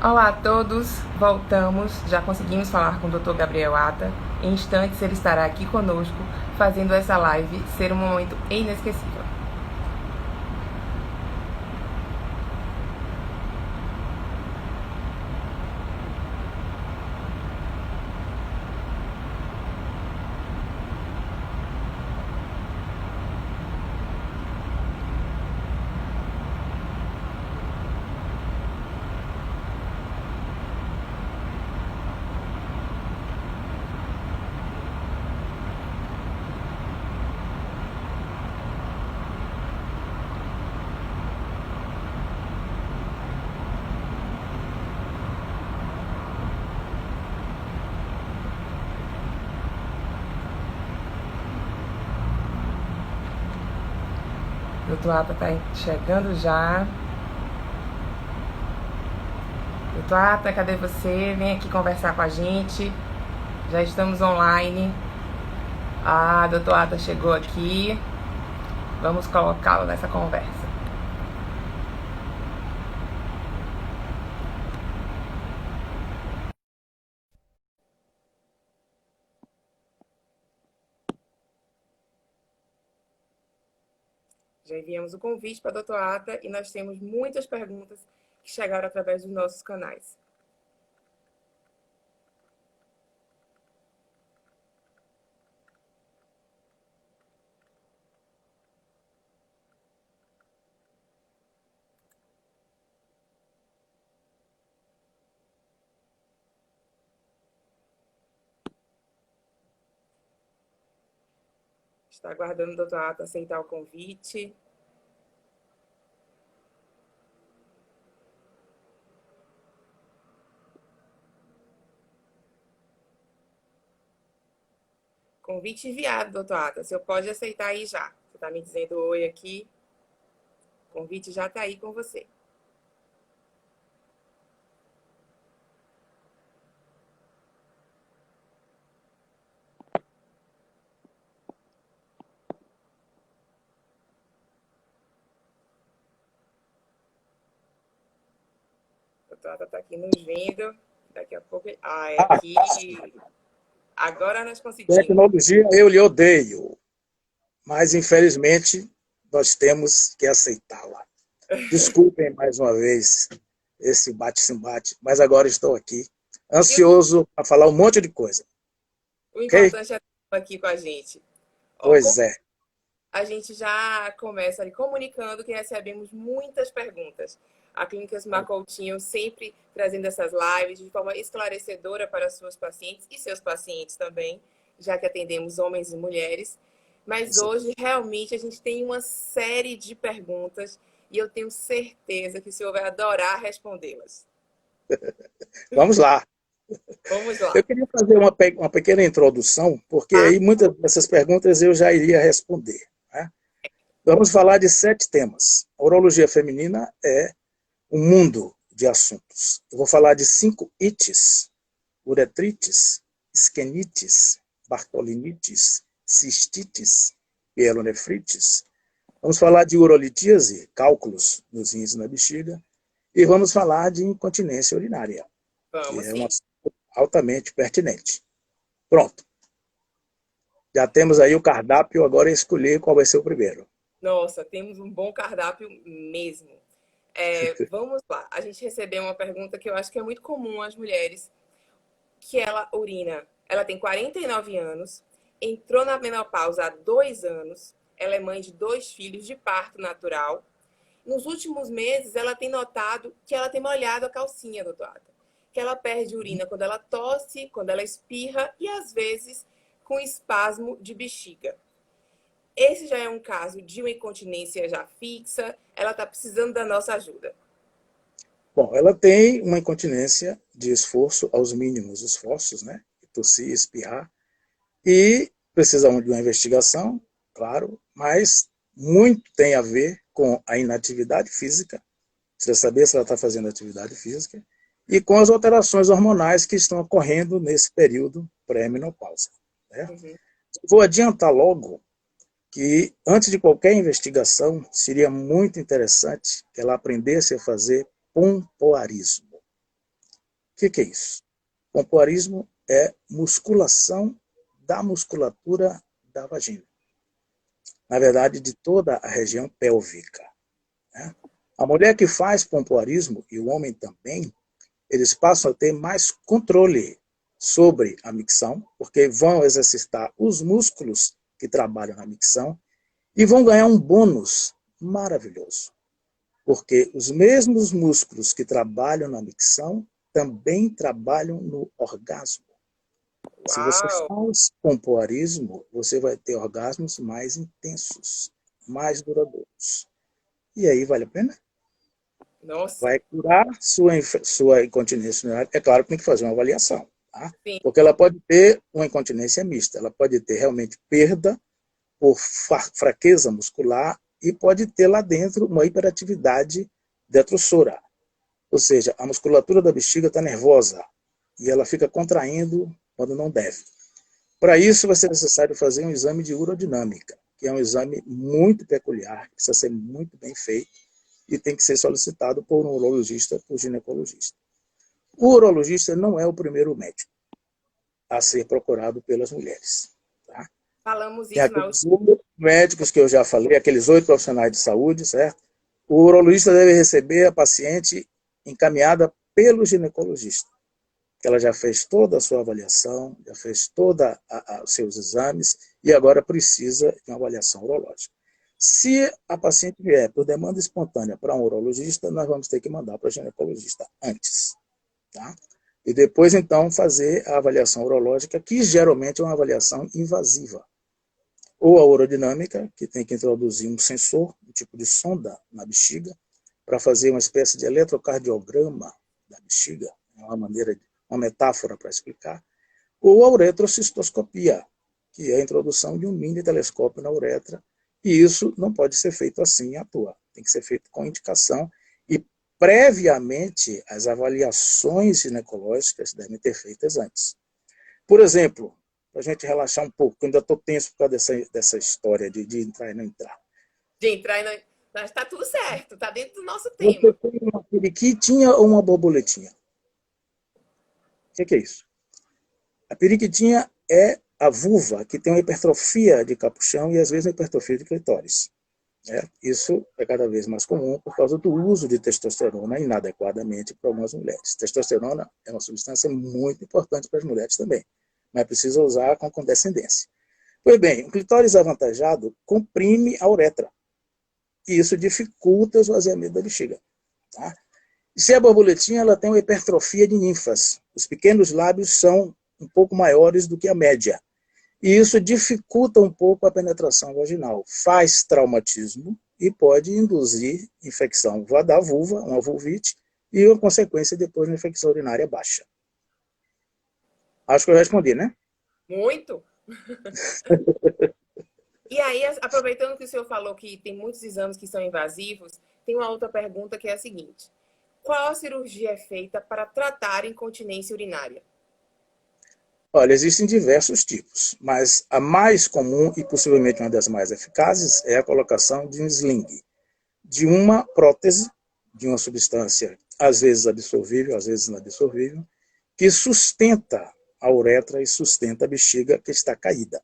Olá a todos, voltamos, já conseguimos falar com o Dr. Gabriel Ata. Em instantes ele estará aqui conosco, fazendo essa live ser um momento inesquecível. O Dr. Ata está chegando já. Dr. Ata, cadê você? Vem aqui conversar com a gente. Já estamos online. Ah, Dr. Ata chegou aqui. Vamos colocá-lo nessa conversa. Já enviamos o convite para a Dr. Ata e nós temos muitas perguntas que chegaram através dos nossos canais. Está aguardando o Dr. Ata aceitar o convite. Convite enviado, doutor Ata. O senhor pode aceitar aí já. Você está me dizendo oi aqui. O convite já está aí com você. O doutor Ata está aqui nos vendo. Daqui a pouco. Ah, é aqui. Agora nós conseguimos. Tecnologia eu lhe odeio, mas infelizmente nós temos que aceitá-la. Desculpem mais uma vez esse bate-se-bate, mas agora estou aqui, ansioso para falar um monte de coisa, O ok? importante é estar aqui com a gente. Ó, Pois é. a gente já começa ali comunicando que recebemos muitas perguntas. A Clínica Osmar Coutinho sempre trazendo essas lives de forma esclarecedora para suas pacientes e seus pacientes também, já que atendemos homens e mulheres. Mas hoje, realmente, a gente tem uma série de perguntas e eu tenho certeza que o senhor vai adorar respondê-las. Vamos lá. Vamos lá. Eu queria fazer uma pequena introdução, porque Tá? aí muitas dessas perguntas eu já iria responder, né? Vamos falar de 7 temas. A urologia feminina é um mundo de assuntos. Eu vou falar de 5 ites: uretrites, esquenites, bartolinites, cistites, pielonefrites. Vamos falar de urolitíase, cálculos nos rins e na bexiga. E vamos falar de incontinência urinária, que Vamos é um sim. assunto altamente pertinente. Pronto. Já temos aí o cardápio, agora é escolher qual vai ser o primeiro. Nossa, temos um bom cardápio mesmo. Vamos lá. A gente recebeu uma pergunta que eu acho que é muito comum às mulheres, que ela urina. Ela tem 49 anos, entrou na menopausa há 2 anos, ela é mãe de 2 filhos de parto natural. Nos últimos meses, ela tem notado que ela tem molhado a calcinha, doutora. Que ela perde urina quando ela tosse, quando ela espirra e às vezes com espasmo de bexiga. Esse já é um caso de uma incontinência já fixa, ela está precisando da nossa ajuda. Bom, ela tem uma incontinência de esforço aos mínimos esforços, né? Tossir, espirrar, e precisa de uma investigação, claro, mas muito tem a ver com a inatividade física, precisa saber se ela está fazendo atividade física, e com as alterações hormonais que estão ocorrendo nesse período pré-menopausa. Né? Uhum. Vou adiantar logo que, antes de qualquer investigação, seria muito interessante que ela aprendesse a fazer pompoarismo. que é isso? Pompoarismo é musculação da musculatura da vagina. Na verdade, de toda a região pélvica. Né? A mulher que faz pompoarismo, e o homem também, eles passam a ter mais controle sobre a micção, porque vão exercitar os músculos que trabalham na micção e vão ganhar um bônus maravilhoso, porque os mesmos músculos que trabalham na micção também trabalham no orgasmo. Se você Uau! faz pompoarismo, você vai ter orgasmos mais intensos, mais duradouros. E aí, vale a pena? Nossa, Vai curar sua incontinência urinária. É claro que tem que fazer uma avaliação, tá? sim. Porque ela pode ter uma incontinência mista, ela pode ter realmente perda por fraqueza muscular e pode ter lá dentro uma hiperatividade detrusora. Ou seja, a musculatura da bexiga está nervosa e ela fica contraindo quando não deve. Para isso, vai ser necessário fazer um exame de urodinâmica, que é um exame muito peculiar, que precisa ser muito bem feito e tem que ser solicitado por um urologista, por ginecologista. O urologista não é o primeiro médico a ser procurado pelas mulheres. Tá? Falamos Tem isso na aqueles 8 médicos que eu já falei, aqueles 8 profissionais de saúde, certo? O urologista deve receber a paciente encaminhada pelo ginecologista, que ela já fez toda a sua avaliação, já fez todos os seus exames e agora precisa de uma avaliação urológica. Se a paciente vier por demanda espontânea para um urologista, nós vamos ter que mandar para o ginecologista antes. Tá? E depois, então, fazer a avaliação urológica, que geralmente é uma avaliação invasiva. Ou a urodinâmica, que tem que introduzir um sensor, um tipo de sonda na bexiga, para fazer uma espécie de eletrocardiograma da bexiga, uma metáfora para explicar, ou a uretrocistoscopia, que é a introdução de um mini telescópio na uretra, e isso não pode ser feito assim à toa, tem que ser feito com indicação e previamente as avaliações ginecológicas devem ter feitas antes. Por exemplo, para a gente relaxar um pouco, eu ainda estou tenso por causa dessa história de entrar e não entrar. de entrar e não. Está tudo certo, está dentro do nosso Você tema. tem uma periquitinha ou uma borboletinha? O que é isso? A periquitinha é a vulva, que tem uma hipertrofia de capuchão e às vezes uma hipertrofia de clitóris. Isso é cada vez mais comum por causa do uso de testosterona inadequadamente para algumas mulheres. Testosterona é uma substância muito importante para as mulheres também, mas precisa usar com condescendência. Pois bem, o clitóris avantajado comprime a uretra, e isso dificulta o esvaziamento da bexiga. Tá? E se a borboletinha ela tem uma hipertrofia de ninfas, os pequenos lábios são um pouco maiores do que a média, e isso dificulta um pouco a penetração vaginal, faz traumatismo e pode induzir infecção da vulva, uma vulvite, e uma consequência depois uma infecção urinária baixa. Acho que eu respondi, né? Muito. E aí, aproveitando que o senhor falou que tem muitos exames que são invasivos, tem uma outra pergunta que é a seguinte: qual cirurgia é feita para tratar incontinência urinária? Olha, existem diversos tipos, mas a mais comum e possivelmente uma das mais eficazes é a colocação de um sling, de uma prótese, de uma substância, às vezes absorvível, às vezes inabsorvível, que sustenta a uretra e sustenta a bexiga que está caída.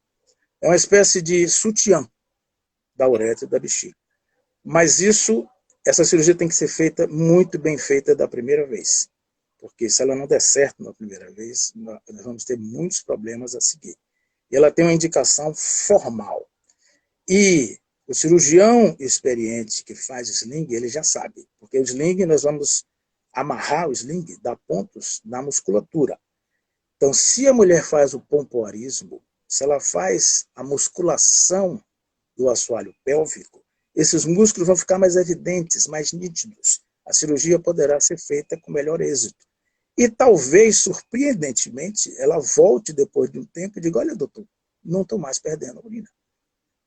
É uma espécie de sutiã da uretra e da bexiga. Mas essa cirurgia tem que ser feita muito bem feita da primeira vez. Porque se ela não der certo na primeira vez, nós vamos ter muitos problemas a seguir. E ela tem uma indicação formal. E o cirurgião experiente que faz sling, ele já sabe. Porque o sling, nós vamos amarrar o sling, dar pontos na musculatura. Então, se a mulher faz o pompoarismo, se ela faz a musculação do assoalho pélvico, esses músculos vão ficar mais evidentes, mais nítidos. A cirurgia poderá ser feita com melhor êxito. E talvez, surpreendentemente, ela volte depois de um tempo e diga: olha, doutor, não estou mais perdendo a urina.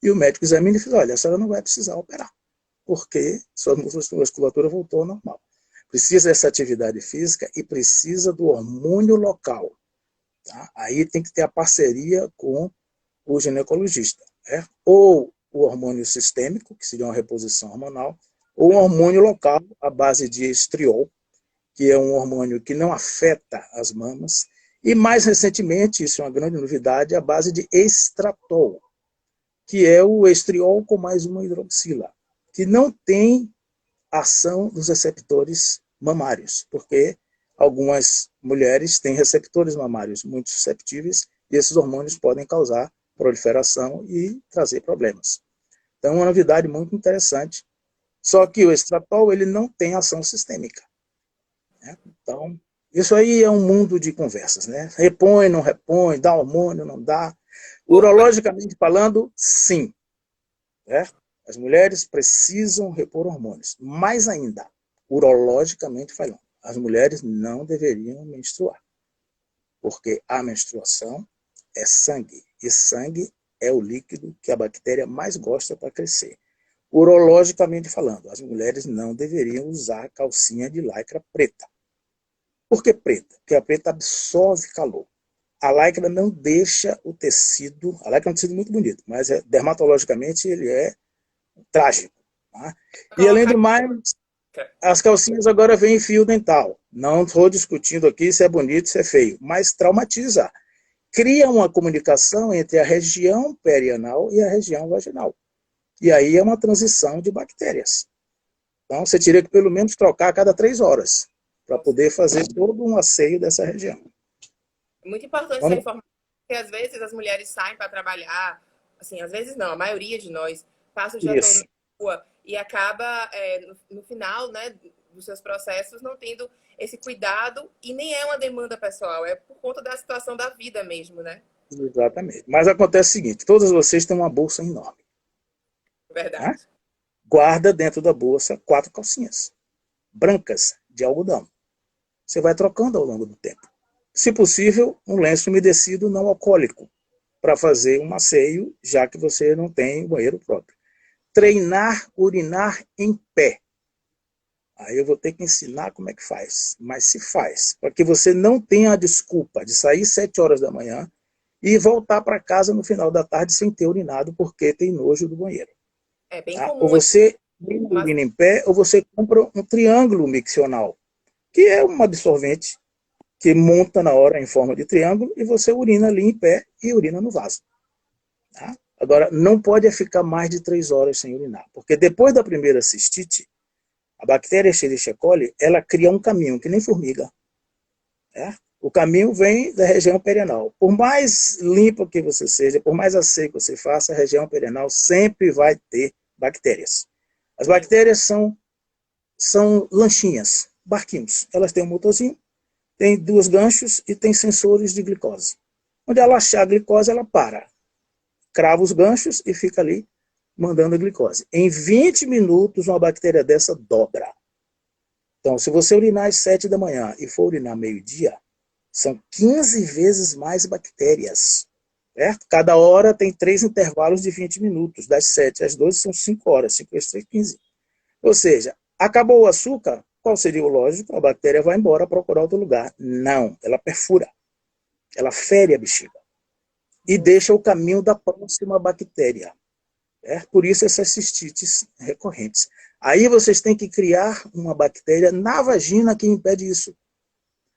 E o médico examina e diz: olha, a senhora não vai precisar operar, porque sua musculatura voltou ao normal. Precisa dessa atividade física e precisa do hormônio local. Tá? Aí tem que ter a parceria com o ginecologista. Ou o hormônio sistêmico, que seria uma reposição hormonal, ou um hormônio local, à base de estriol, que é um hormônio que não afeta as mamas, e mais recentemente, isso é uma grande novidade, a base de estrator, que é o estriol com mais uma hidroxila, que não tem ação dos receptores mamários, porque algumas mulheres têm receptores mamários muito susceptíveis e esses hormônios podem causar proliferação e trazer problemas. Então, é uma novidade muito interessante, só que o estrator ele não tem ação sistêmica, né? Então, isso aí é um mundo de conversas, né? Repõe, não repõe, dá hormônio, não dá. Urologicamente falando, sim. Né? As mulheres precisam repor hormônios. Mais ainda, urologicamente falando, as mulheres não deveriam menstruar, porque a menstruação é sangue, e sangue é o líquido que a bactéria mais gosta para crescer. Urologicamente falando, as mulheres não deveriam usar calcinha de lycra preta. Por que preta? Porque a preta absorve calor. A lycra não deixa o tecido... A lycra é um tecido muito bonito, mas dermatologicamente ele é trágico. Tá? E além do mais, as calcinhas agora vêm em fio dental. Não estou discutindo aqui se é bonito, se é feio, mas traumatiza. Cria uma comunicação entre a região perianal e a região vaginal. E aí é uma transição de bactérias. Então, você teria que pelo menos trocar a cada 3 horas para poder fazer todo um asseio dessa região. É muito importante essa informação, porque às vezes as mulheres saem para trabalhar, assim, às vezes não, a maioria de nós passa o dia todo na rua e acaba, no final, né, dos seus processos, não tendo esse cuidado, e nem é uma demanda pessoal, é por conta da situação da vida mesmo, né? Exatamente. Mas acontece o seguinte, todas vocês têm uma bolsa enorme. Verdade. Né? Guarda dentro da bolsa 4 calcinhas brancas de algodão. Você vai trocando ao longo do tempo. Se possível, um lenço umedecido não alcoólico, para fazer um asseio, já que você não tem banheiro próprio. Treinar, urinar em pé. Aí eu vou ter que ensinar como é que faz. Mas se faz, para que você não tenha a desculpa de sair 7 horas da manhã e voltar para casa no final da tarde sem ter urinado, porque tem nojo do banheiro. É bem Tá? comum. Ou você urina em pé, ou você compra um triângulo miccional, que é um absorvente que monta na hora em forma de triângulo e você urina ali em pé e urina no vaso. Tá? Agora, não pode ficar mais de 3 horas sem urinar, porque depois da primeira cistite, a bactéria Escherichia coli, ela cria um caminho, que nem formiga. Né? O caminho vem da região perianal. Por mais limpa que você seja, por mais asseio que você faça, a região perianal sempre vai ter bactérias. As bactérias são lanchinhas, barquinhos. Elas têm um motorzinho, tem 2 ganchos e tem sensores de glicose. Onde ela achar a glicose, ela para. Crava os ganchos e fica ali mandando a glicose. Em 20 minutos, uma bactéria dessa dobra. Então, se você urinar às 7 da manhã e for urinar meio-dia, são 15 vezes mais bactérias. Certo? Cada hora tem 3 intervalos de 20 minutos. Das 7 às 12 são 5 horas. 5 vezes 3, 15. Ou seja, acabou o açúcar, qual seria o lógico? A bactéria vai embora procurar outro lugar. Não, ela perfura. Ela fere a bexiga. E deixa o caminho da próxima bactéria. Por isso essas cistites recorrentes. Aí vocês têm que criar uma bactéria na vagina que impede isso.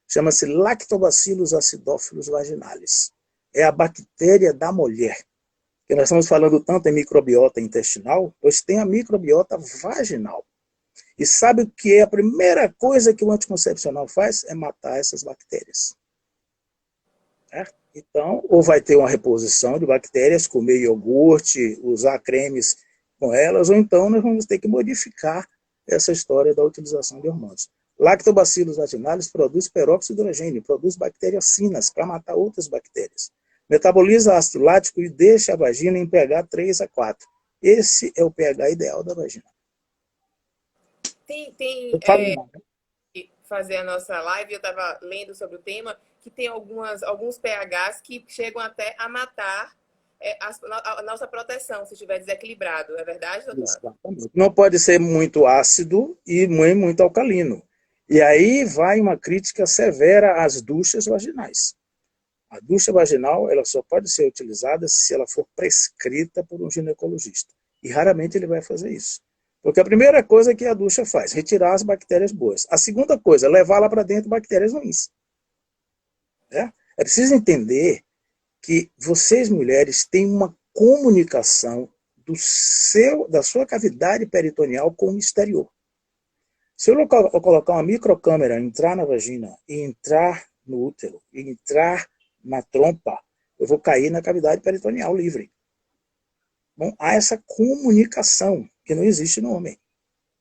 Chama-se Lactobacillus acidophilus vaginalis. É a bactéria da mulher. Porque nós estamos falando tanto em microbiota intestinal, pois tem a microbiota vaginal. E sabe o que é a primeira coisa que o anticoncepcional faz? É matar essas bactérias. Então, ou vai ter uma reposição de bactérias, comer iogurte, usar cremes com elas, ou então nós vamos ter que modificar essa história da utilização de hormônios. Lactobacillus vaginalis produz peróxido de hidrogênio, produz bacteriocinas para matar outras bactérias. Metaboliza ácido lático e deixa a vagina em pH 3 a 4. Esse é o pH ideal da vagina. Tem Falo, fazer a nossa live, eu estava lendo sobre o tema, que tem alguns pHs que chegam até a matar a nossa proteção, se estiver desequilibrado. É verdade, doutor? Exatamente. Não pode ser muito ácido e nem muito alcalino. E aí vai uma crítica severa às duchas vaginais. A ducha vaginal ela só pode ser utilizada se ela for prescrita por um ginecologista. E raramente ele vai fazer isso. Porque a primeira coisa que a ducha faz, retirar as bactérias boas. A segunda coisa, levá-la para dentro bactérias ruins. Né? É preciso entender que vocês, mulheres, têm uma comunicação da sua cavidade peritoneal com o exterior. Se eu colocar uma microcâmera, entrar na vagina, e entrar no útero, e entrar na trompa, eu vou cair na cavidade peritoneal livre. Bom, há essa comunicação que não existe no homem.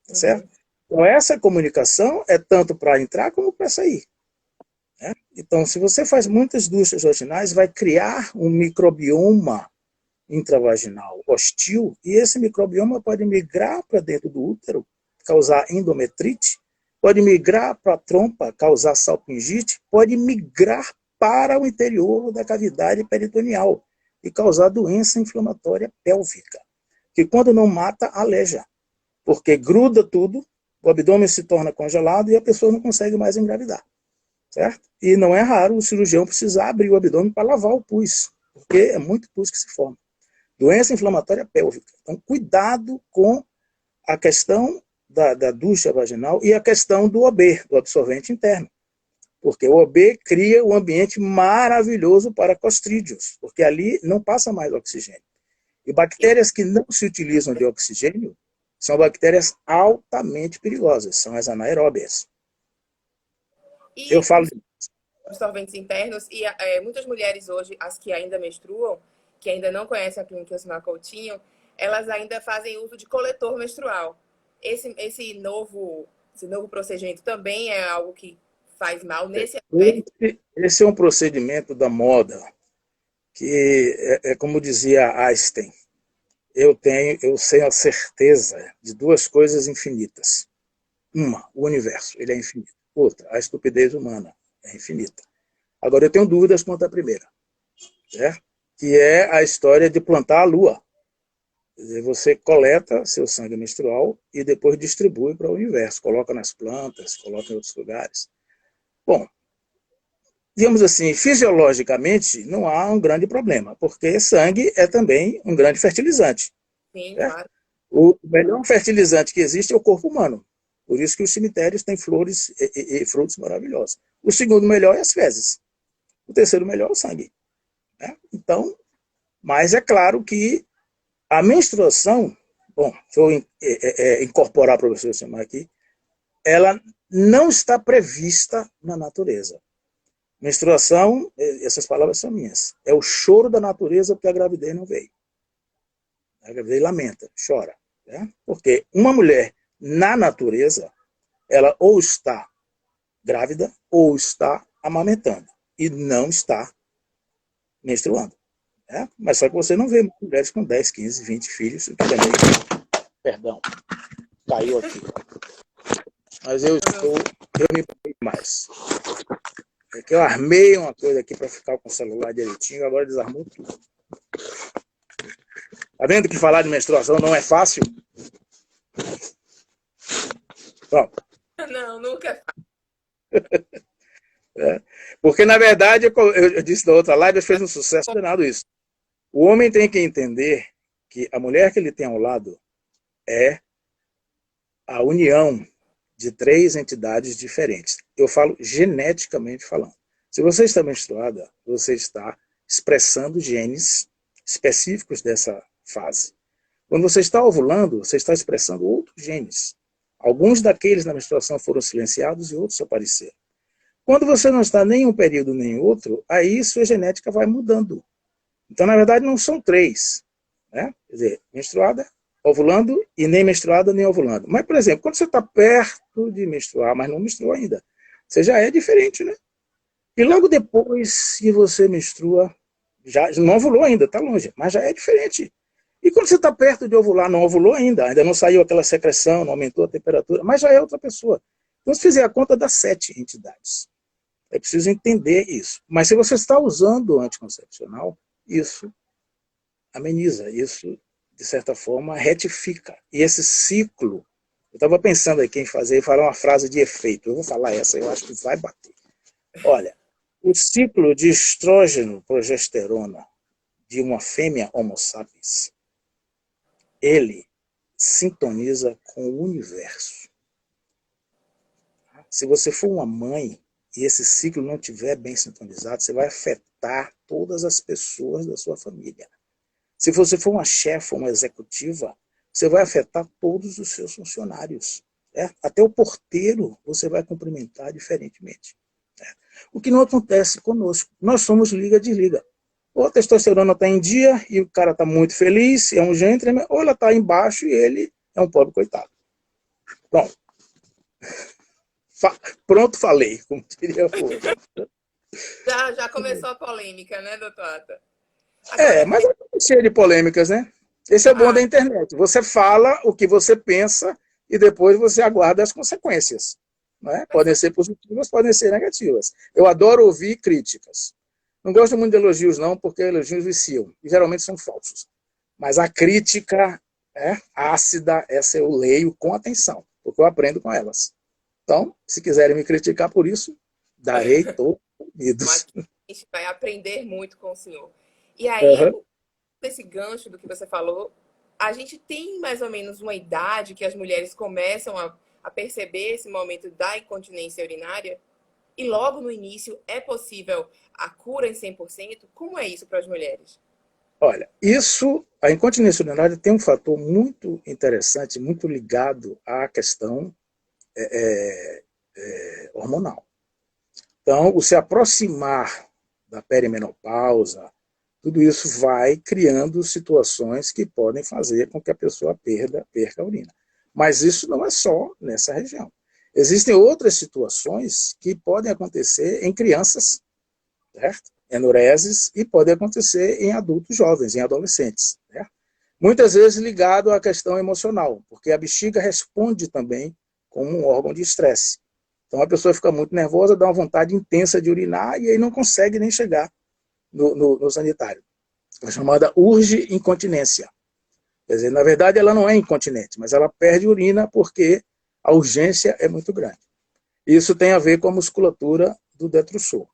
Tá certo? Então, essa comunicação é tanto para entrar como para sair. Né? Então, se você faz muitas duchas vaginais, vai criar um microbioma intravaginal hostil, e esse microbioma pode migrar para dentro do útero, causar endometrite, pode migrar para a trompa, causar salpingite, pode migrar para o interior da cavidade peritoneal e causar doença inflamatória pélvica, que quando não mata, aleja, porque gruda tudo, o abdômen se torna congelado e a pessoa não consegue mais engravidar. Certo? E não é raro o cirurgião precisar abrir o abdômen para lavar o pus, porque é muito pus que se forma. Doença inflamatória pélvica. Então, cuidado com a questão da ducha vaginal e a questão do OB, do absorvente interno. Porque o OB cria um ambiente maravilhoso para clostrídeos, porque ali não passa mais oxigênio. E bactérias que não se utilizam de oxigênio são bactérias altamente perigosas, são as anaeróbias. E eu falo absorventes internos, e muitas mulheres hoje, as que ainda menstruam, que ainda não conhecem a clínica Osmar Coutinho, elas ainda fazem uso de coletor menstrual. Esse novo procedimento também é algo que faz mal nesse aspecto? Esse é um procedimento da moda, que é como dizia Einstein, eu sei a certeza de duas coisas infinitas. Uma, o universo, ele é infinito. Outra, a estupidez humana é infinita. Agora, eu tenho dúvidas quanto à primeira, certo? Que é a história de plantar a lua. Quer dizer, você coleta seu sangue menstrual e depois distribui para o universo. Coloca nas plantas, coloca em outros lugares. Bom, digamos assim, fisiologicamente não há um grande problema, porque sangue é também um grande fertilizante. Sim, certo? claro. O melhor fertilizante que existe é o corpo humano. Por isso que os cemitérios têm flores e frutos maravilhosos. O segundo melhor é as fezes. O terceiro melhor é o sangue. Né? Então, mas é claro que a menstruação, bom, se eu incorporar para você chamar aqui, ela não está prevista na natureza. Menstruação, essas palavras são minhas, é o choro da natureza porque a gravidez não veio. A gravidez lamenta, chora. Né? Porque uma mulher na natureza, ela ou está grávida ou está amamentando e não está menstruando. Né? Mas só que você não vê mulheres com 10, 15, 20 filhos, que também, perdão, caiu aqui. Mas eu me preocupei mais. É que eu armei uma coisa aqui para ficar com o celular direitinho, agora desarmou tudo. Tá vendo que falar de menstruação não é fácil? Pronto. Não, nunca é fácil. Porque, na verdade, eu disse na outra live, fez um sucesso danado isso. O homem tem que entender que a mulher que ele tem ao lado é a união de 3 entidades diferentes. Eu falo geneticamente falando. Se você está menstruada, você está expressando genes específicos dessa fase. Quando você está ovulando, você está expressando outros genes. Alguns daqueles na menstruação foram silenciados e outros apareceram. Quando você não está nem em um período nem em outro, aí sua genética vai mudando. Então, na verdade, não são 3. Né? Quer dizer, menstruada, ovulando e nem menstruada nem ovulando. Mas, por exemplo, quando você está perto de menstruar, mas não menstruou ainda, você já é diferente, né? E logo depois que você menstrua, já não ovulou ainda, está longe, mas já é diferente. E quando você está perto de ovular, não ovulou ainda não saiu aquela secreção, não aumentou a temperatura, mas já é outra pessoa. Então, se fizer a conta, dá 7 entidades. É preciso entender isso. Mas se você está usando o anticoncepcional, isso ameniza, isso, de certa forma, retifica. E esse ciclo, eu estava pensando aqui em falar uma frase de efeito, eu vou falar essa, eu acho que vai bater. Olha, o ciclo de estrógeno, progesterona de uma fêmea homo sapiens, ele sintoniza com o universo. Se você for uma mãe e esse ciclo não estiver bem sintonizado, você vai afetar todas as pessoas da sua família. Se você for uma chefe, uma executiva, você vai afetar todos os seus funcionários. Até o porteiro você vai cumprimentar diferentemente. O que não acontece conosco. Nós somos liga-desliga. Ou a testosterona está em dia e o cara está muito feliz, é um gentleman, ou ela está embaixo e ele é um pobre coitado. Pronto. Pronto, falei, como diria o outro. Já começou a polêmica, né, doutor Ata? Agora, Mas é cheio de polêmicas, né? Esse é o bom da ah, internet. Você fala o que você pensa e depois você aguarda as consequências. Né? pois Podem é. ser positivas, podem ser negativas. Eu adoro ouvir críticas. Não gosto muito de elogios, não, porque elogios viciam. E geralmente são falsos. Mas a crítica ácida, essa eu leio com atenção, porque eu aprendo com elas. Então, se quiserem me criticar por isso, darei todos os ouvidos. Aqui a gente vai aprender muito com o senhor. E aí, Uhum. nesse gancho do que você falou, a gente tem mais ou menos uma idade que as mulheres começam a perceber esse momento da incontinência urinária? E logo no início é possível a cura em 100%? Como é isso para as mulheres? Olha, a incontinência urinária tem um fator muito interessante, muito ligado à questão hormonal. Então, o se aproximar da perimenopausa, tudo isso vai criando situações que podem fazer com que a pessoa perca a urina. Mas isso não é só nessa região. Existem outras situações que podem acontecer em crianças, certo? Enureses, e podem acontecer em adultos jovens, em adolescentes. Certo? Muitas vezes ligado à questão emocional, porque a bexiga responde também como um órgão de estresse. Então a pessoa fica muito nervosa, dá uma vontade intensa de urinar e aí não consegue nem chegar no sanitário. É chamada urge incontinência. Quer dizer, na verdade ela não é incontinente, mas ela perde urina porque a urgência é muito grande. Isso tem a ver com a musculatura do detrusor.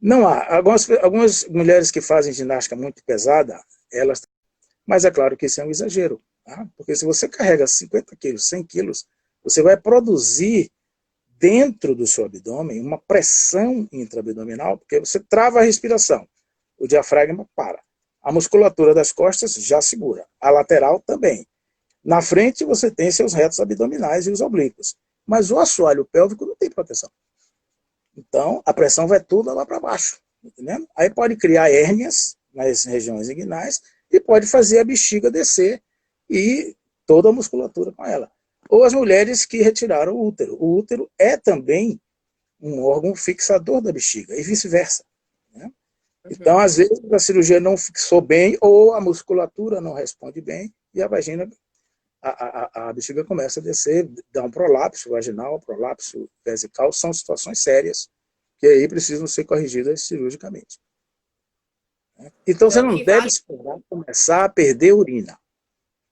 Não há. Algumas mulheres que fazem ginástica muito pesada, mas é claro que isso é um exagero. Tá? Porque se você carrega 50 quilos, 100 quilos, você vai produzir dentro do seu abdômen uma pressão intraabdominal, porque você trava a respiração, o diafragma para. A musculatura das costas já segura, a lateral também. Na frente você tem seus retos abdominais e os oblíquos, mas o assoalho pélvico não tem proteção. Então, a pressão vai toda lá para baixo, entendeu? Aí pode criar hérnias nas regiões inguinais e pode fazer a bexiga descer e toda a musculatura com ela. Ou as mulheres que retiraram o útero. O útero é também um órgão fixador da bexiga e vice-versa. Né? Então, Uhum. às vezes, a cirurgia não fixou bem ou a musculatura não responde bem e a vagina, a bexiga começa a descer, dá um prolapso vaginal, prolapso vesical, são situações sérias que aí precisam ser corrigidas cirurgicamente. Então, você Então, o não que deve vale. esperar começar a perder urina.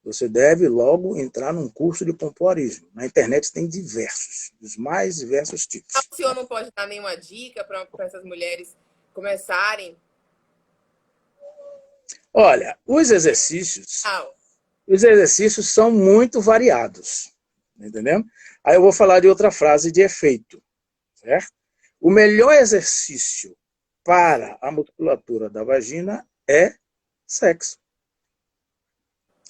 Você deve logo entrar num curso de pompoarismo. Na internet tem diversos, dos mais diversos tipos. O senhor não pode dar nenhuma dica para essas mulheres começarem? Olha, os exercícios são muito variados, entendeu? Aí eu vou falar de outra frase de efeito, certo? O melhor exercício para a musculatura da vagina é sexo.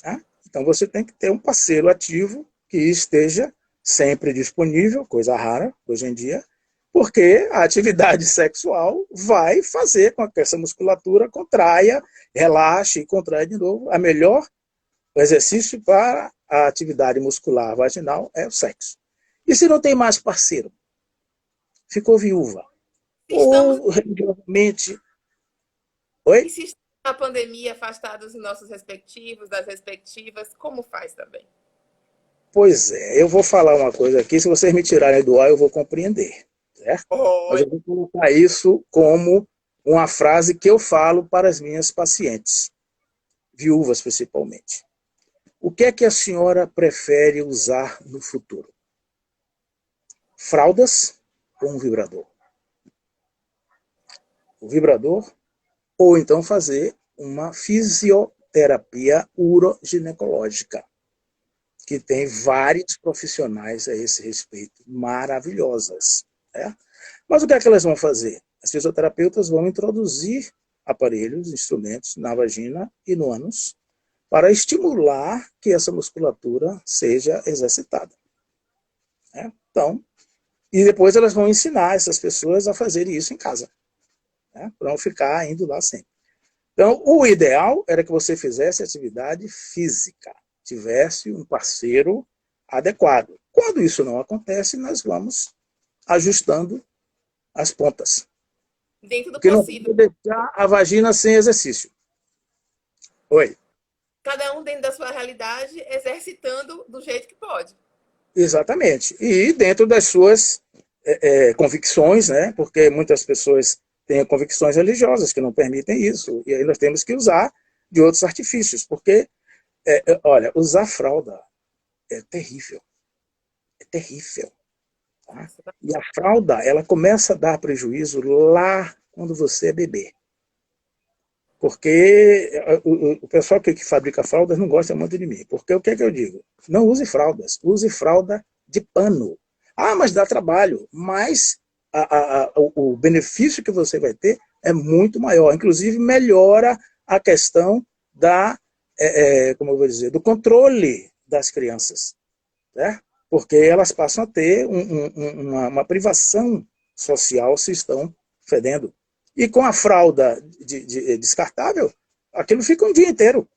Tá? Então você tem que ter um parceiro ativo que esteja sempre disponível, coisa rara hoje em dia, porque a atividade sexual vai fazer com que essa musculatura contraia, relaxe e contraia de novo. O exercício para a atividade muscular vaginal é o sexo. E se não tem mais parceiro? Ficou viúva? Se estamos, Ou religiosamente... Oi? e se estamos na pandemia, afastados dos nossos respectivos, das respectivas, como faz também? Pois é, eu vou falar uma coisa aqui, se vocês me tirarem do ar, eu vou compreender, certo? Mas Olha, eu vou colocar isso como uma frase que eu falo para as minhas pacientes, viúvas principalmente. O que é que a senhora prefere usar no futuro? Fraldas ou um vibrador? O vibrador ou então fazer uma fisioterapia uroginecológica. que tem vários profissionais a esse respeito, maravilhosas. Né? Mas o que é que elas vão fazer? As fisioterapeutas vão introduzir aparelhos, instrumentos na vagina e no ânus para estimular que essa musculatura seja exercitada. Né? Então, e depois elas vão ensinar essas pessoas a fazerem isso em casa, né? Para não ficar indo lá sempre. Então, o ideal era que você fizesse atividade física, tivesse um parceiro adequado. Quando isso não acontece, nós vamos ajustando as pontas. Dentro do Porque não possível. pode deixar a vagina sem exercício. Oi. Cada um dentro da sua realidade, exercitando do jeito que pode. Exatamente. E dentro das suas convicções, né? Porque muitas pessoas têm convicções religiosas que não permitem isso. E aí nós temos que usar de outros artifícios. Porque, olha, usar fralda é terrível. É terrível. Tá? E a fralda, ela começa a dar prejuízo lá quando você é bebê. Porque o pessoal que fabrica fraldas não gosta muito de mim. Porque o que é que eu digo? Não use fraldas, use fralda de pano. Ah, mas dá trabalho. Mas o benefício que você vai ter é muito maior. Inclusive, melhora a questão como eu vou dizer, do controle das crianças. Né? Porque elas passam a ter uma privação social se estão fedendo. E com a fralda descartável, aquilo fica um dia inteiro.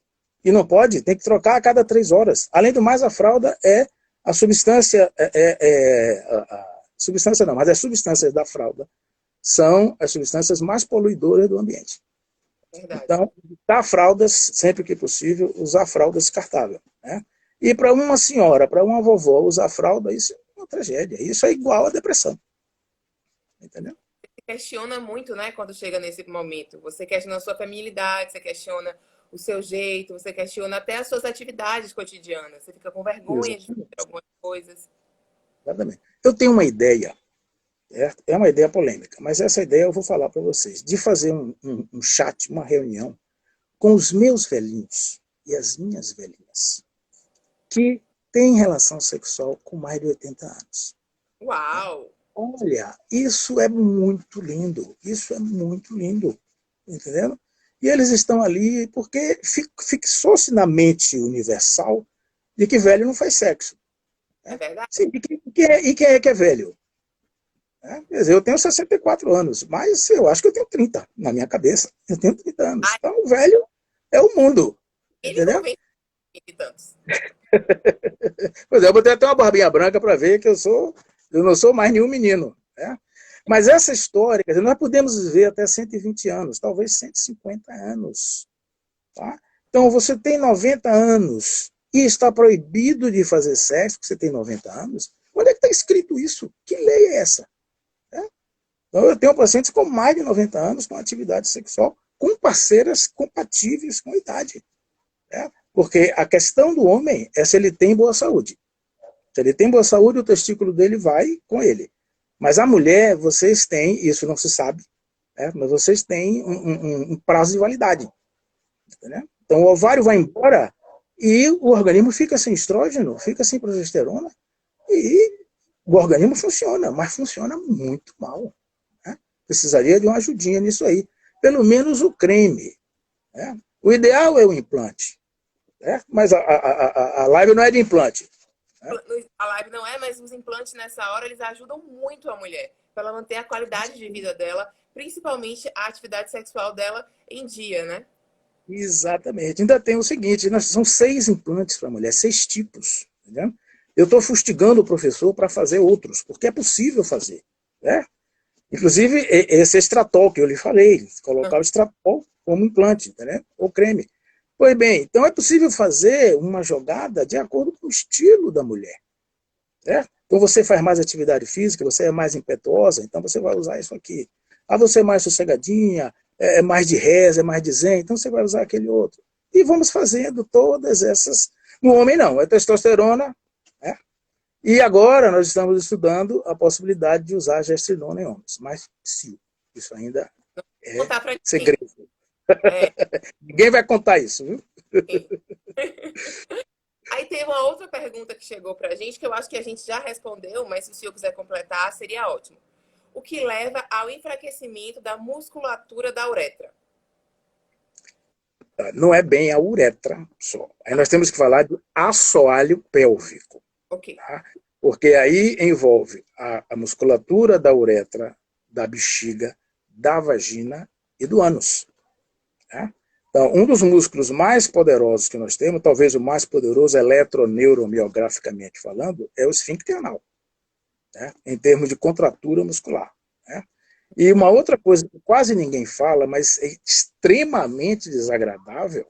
E não pode, tem que trocar a cada 3 horas. Além do mais, a fralda é a substância, substância não, mas as substâncias da fralda são as substâncias mais poluidoras do ambiente. Verdade. Então, usar fraldas, sempre que possível, usar fralda descartável. Né? E para uma senhora, para uma vovó usar fralda, isso é uma tragédia. Isso é igual à depressão. Entendeu? Questiona muito, né, quando chega nesse momento. Você questiona a sua feminilidade, você questiona o seu jeito, você questiona até as suas atividades cotidianas. Você fica com vergonha de fazer Exatamente. algumas coisas. Exatamente. Eu tenho uma ideia, é uma ideia polêmica, mas essa ideia eu vou falar para vocês, de fazer um chat, uma reunião com os meus velhinhos e as minhas velhinhas, que têm relação sexual com mais de 80 anos. Uau! Olha, isso é muito lindo, isso é muito lindo, entendeu? E eles estão ali porque fixou-se na mente universal de que velho não faz sexo. É Né? verdade? Sim, e quem é que é velho? Quer dizer, eu tenho 64 anos, mas eu acho que eu tenho 30 na minha cabeça. Eu tenho 30 anos. Ah, Então, o velho é o mundo, ele não entendeu? vem de tantos. Pois é, eu botei até uma barbinha branca para ver que eu não sou mais nenhum menino. Né? Mas essa história, quer dizer, nós podemos viver até 120 anos, talvez 150 anos. Tá? Então, você tem 90 anos e está proibido de fazer sexo, porque você tem 90 anos. Onde é que está escrito isso? Que lei é essa? Né? Então, eu tenho pacientes com mais de 90 anos com atividade sexual, com parceiras compatíveis com a idade. Né? Porque a questão do homem é se ele tem boa saúde. Se ele tem boa saúde, o testículo dele vai com ele. Mas a mulher, vocês têm, isso não se sabe, né? Mas vocês têm um prazo de validade. Entendeu? Então o ovário vai embora e o organismo fica sem estrógeno, fica sem progesterona e o organismo funciona, mas funciona muito mal. Né? Precisaria de uma ajudinha nisso aí. Pelo menos o creme. Né? O ideal é o implante. Né? Mas a live não é de implante. Né? A live não é, mas os implantes nessa hora, eles ajudam muito a mulher para ela manter a qualidade de vida dela, principalmente a atividade sexual dela em dia, né? Exatamente. Ainda tem o seguinte, são 6 implantes para a mulher, 6 tipos. Entendeu? Eu estou fustigando o professor para fazer outros, porque é possível fazer. Né? Inclusive, esse estratol que eu lhe falei, colocar o estratol como implante, entendeu? Ou creme. Pois bem, então é possível fazer uma jogada de acordo com o estilo da mulher. Né? Então você faz mais atividade física, você é mais impetuosa, então você vai usar isso aqui. Ah, você é mais sossegadinha, é mais de reza, é mais de zen, então você vai usar aquele outro. E vamos fazendo todas essas. No homem não, é testosterona. Né? E agora nós estamos estudando a possibilidade de usar gestrinona em homens. Mas sim, isso ainda é Contar para ninguém. segredo. É, Ninguém vai contar isso, viu? Aí tem uma outra pergunta que chegou pra gente, que eu acho que a gente já respondeu, mas se o senhor quiser completar, seria ótimo. O que leva ao enfraquecimento da musculatura da uretra? Não é bem a uretra só. Aí Tá, nós temos que falar do assoalho pélvico, ok. tá? Porque aí envolve a musculatura da uretra, da bexiga, da vagina e do ânus. Tá? Então, um dos músculos mais poderosos que nós temos, talvez o mais poderoso eletroneuromiografisticamente falando, é o esfíncter anal, né? Em termos de contratura muscular. Né? E uma outra coisa que quase ninguém fala, mas é extremamente desagradável,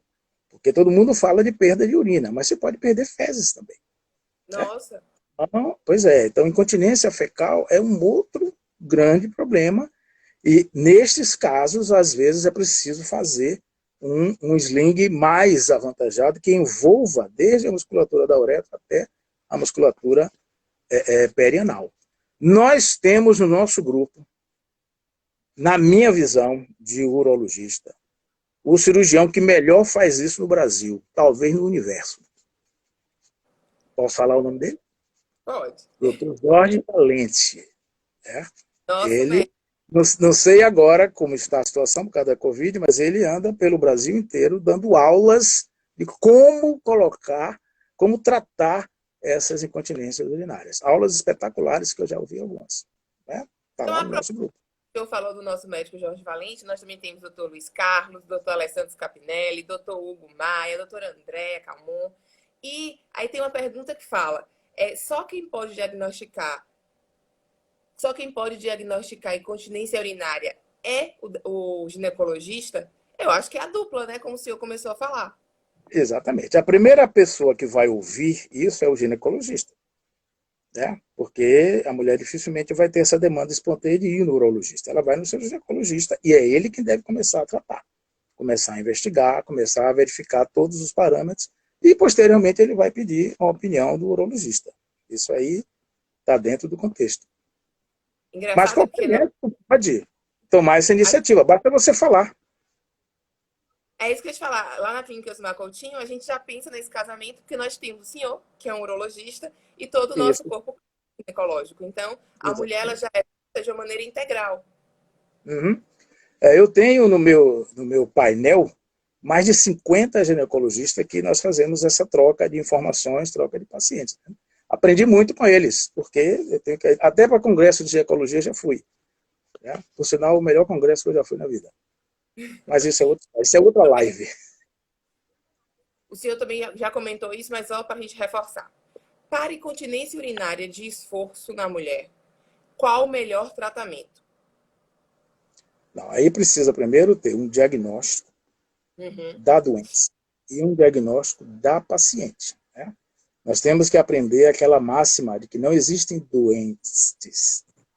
porque todo mundo fala de perda de urina, mas você pode perder fezes também. Né? Nossa, Então, pois é, então incontinência fecal é um outro grande problema e nestes casos, às vezes, é preciso fazer um sling mais avantajado que envolva desde a musculatura da uretra até a musculatura perianal. Nós temos no nosso grupo, na minha visão de urologista, o cirurgião que melhor faz isso no Brasil, talvez no universo. Posso falar o nome dele? pode. Dr. Jorge Valente. Né? Nosso Ele, médico. não sei agora como está a situação por causa da Covid, mas ele anda pelo Brasil inteiro dando aulas de como colocar, como tratar essas incontinências urinárias. Aulas espetaculares que eu já ouvi algumas. Né? Está Então, lá a no nosso grupo. o senhor falou do nosso médico Jorge Valente, nós também temos o doutor Luiz Carlos, doutor Alessandro Scapinelli, doutor Hugo Maia, doutora Andréa Calmon. E aí tem uma pergunta que fala, só quem pode diagnosticar incontinência urinária é o ginecologista? Eu acho que é a dupla, né? Como o senhor começou a falar. Exatamente. A primeira pessoa que vai ouvir isso é o ginecologista. Né? Porque a mulher dificilmente vai ter essa demanda espontânea de ir no urologista. Ela vai no seu ginecologista e é ele quem deve começar a tratar, começar a investigar, começar a verificar todos os parâmetros e, posteriormente, ele vai pedir a opinião do urologista. Isso aí está dentro do contexto. Mas Engraçado qualquer porque médico pode tomar essa iniciativa, basta você falar. é isso que eu ia te falar. Lá na clínica Osmar Coutinho, a gente já pensa nesse casamento porque nós temos o senhor, que é um urologista, e todo o nosso Isso, corpo ginecológico. Então, a mulher ela exatamente. já é de uma maneira integral. Uhum. Eu tenho no meu painel mais de 50 ginecologistas que nós fazemos essa troca de informações, troca de pacientes. Né? Aprendi muito com eles, porque eu tenho que, até para congresso de ginecologia já fui. Né? Por sinal, o melhor congresso que eu já fui na vida. Mas isso é outra live. O senhor também já comentou isso, mas só para a gente reforçar. Para incontinência urinária de esforço na mulher, qual o melhor tratamento? Não, aí precisa primeiro ter um diagnóstico Uhum. da doença e um diagnóstico da paciente. Né? Nós temos que aprender aquela máxima de que não existem doentes,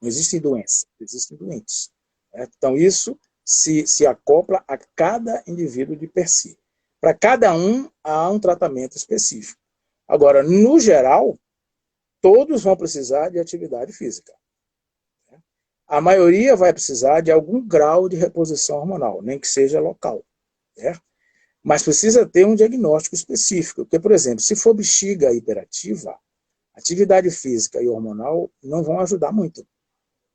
não existem doenças, existem doentes. Né? Então, isso se acopla a cada indivíduo de per si. Para cada um, há um tratamento específico. Agora, no geral, todos vão precisar de atividade física. Né? A maioria vai precisar de algum grau de reposição hormonal, nem que seja local. Certo? Mas precisa ter um diagnóstico específico, porque, por exemplo, se for bexiga hiperativa, atividade física e hormonal não vão ajudar muito.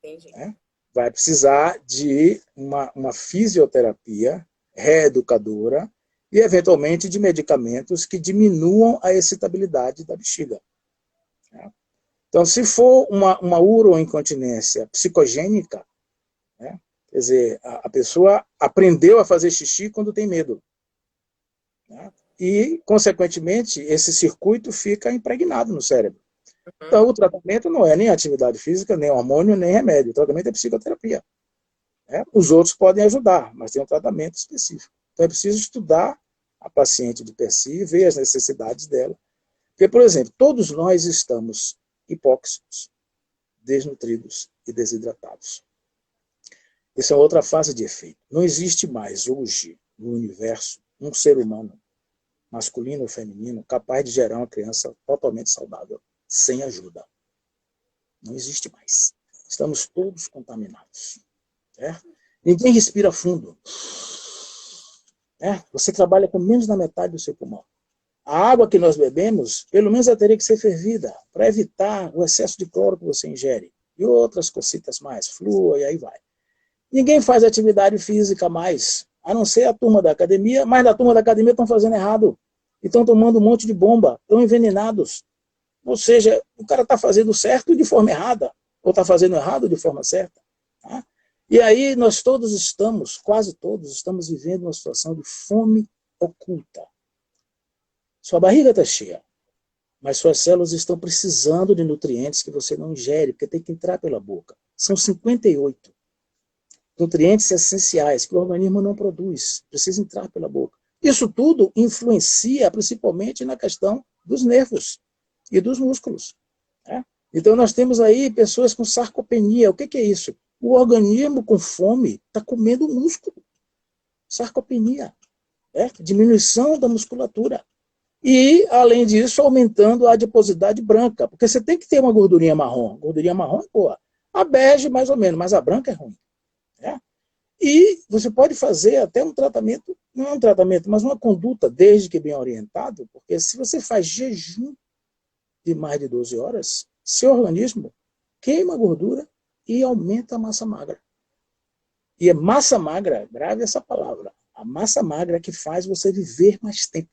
Entendi. Né? Vai precisar de uma fisioterapia reeducadora e, eventualmente, de medicamentos que diminuam a excitabilidade da bexiga. Né? Então, se for uma uroincontinência psicogênica, né? Quer dizer, a pessoa aprendeu a fazer xixi quando tem medo. Né? E, consequentemente, esse circuito fica impregnado no cérebro. Uhum. Então, o tratamento não é nem atividade física, nem hormônio, nem remédio. O tratamento é psicoterapia. Né? Os outros podem ajudar, mas tem um tratamento específico. Então, é preciso estudar a paciente de per si, ver as necessidades dela. Porque, por exemplo, todos nós estamos hipóxicos, desnutridos e desidratados. Isso é outra fase de efeito. Não existe mais hoje no universo um ser humano, masculino ou feminino, capaz de gerar uma criança totalmente saudável, sem ajuda. Não existe mais. Estamos todos contaminados. Certo? Ninguém respira fundo. Você trabalha com menos da metade do seu pulmão. A água que nós bebemos, pelo menos ela teria que ser fervida, para evitar o excesso de cloro que você ingere. E outras cositas mais, flúor e aí vai. Ninguém faz atividade física mais, a não ser a turma da academia, mas da turma da academia estão fazendo errado. E estão tomando um monte de bomba, estão envenenados. Ou seja, o cara está fazendo certo de forma errada, ou está fazendo errado de forma certa. Tá? E aí nós todos estamos, quase todos, estamos vivendo uma situação de fome oculta. Sua barriga está cheia, mas suas células estão precisando de nutrientes que você não ingere, porque tem que entrar pela boca. São 58 nutrientes essenciais que o organismo não produz, precisa entrar pela boca. Isso tudo influencia principalmente na questão dos nervos e dos músculos. Né? Então nós temos aí pessoas com sarcopenia. O que é isso? O organismo com fome está comendo músculo. Sarcopenia. Diminuição da musculatura. E, além disso, aumentando a adiposidade branca, porque você tem que ter uma gordurinha marrom. Gordurinha marrom é boa. A bege, mais ou menos, mas a branca é ruim. Né? E você pode fazer até um tratamento, não é um tratamento, mas uma conduta, desde que bem orientado, porque se você faz jejum de mais de 12 horas, seu organismo queima a gordura e aumenta a massa magra. E é massa magra, grave essa palavra, a massa magra que faz você viver mais tempo.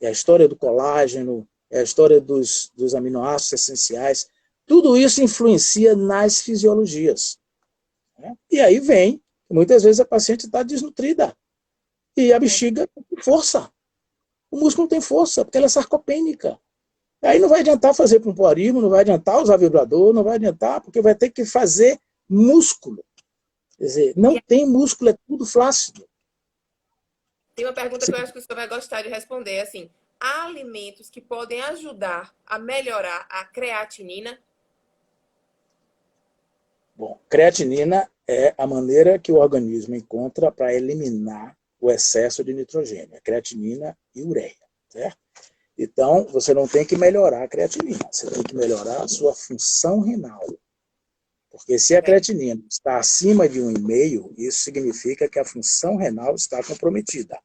É a história do colágeno, é a história dos aminoácidos essenciais. Tudo isso influencia nas fisiologias. E aí vem, muitas vezes a paciente está desnutrida. E a bexiga tem força. O músculo não tem força, porque ela é sarcopênica. Aí não vai adiantar fazer pompoarismo, não vai adiantar usar vibrador, não vai adiantar, porque vai ter que fazer músculo. Quer dizer, não tem músculo, é tudo flácido. Tem uma pergunta que eu acho que o senhor vai gostar de responder, assim, há alimentos que podem ajudar a melhorar a creatinina? Bom, creatinina é a maneira que o organismo encontra para eliminar o excesso de nitrogênio, a creatinina e ureia, certo? Então, você não tem que melhorar a creatinina, você tem que melhorar a sua função renal. Porque se a creatinina está acima de 1,5, isso significa que a função renal está comprometida.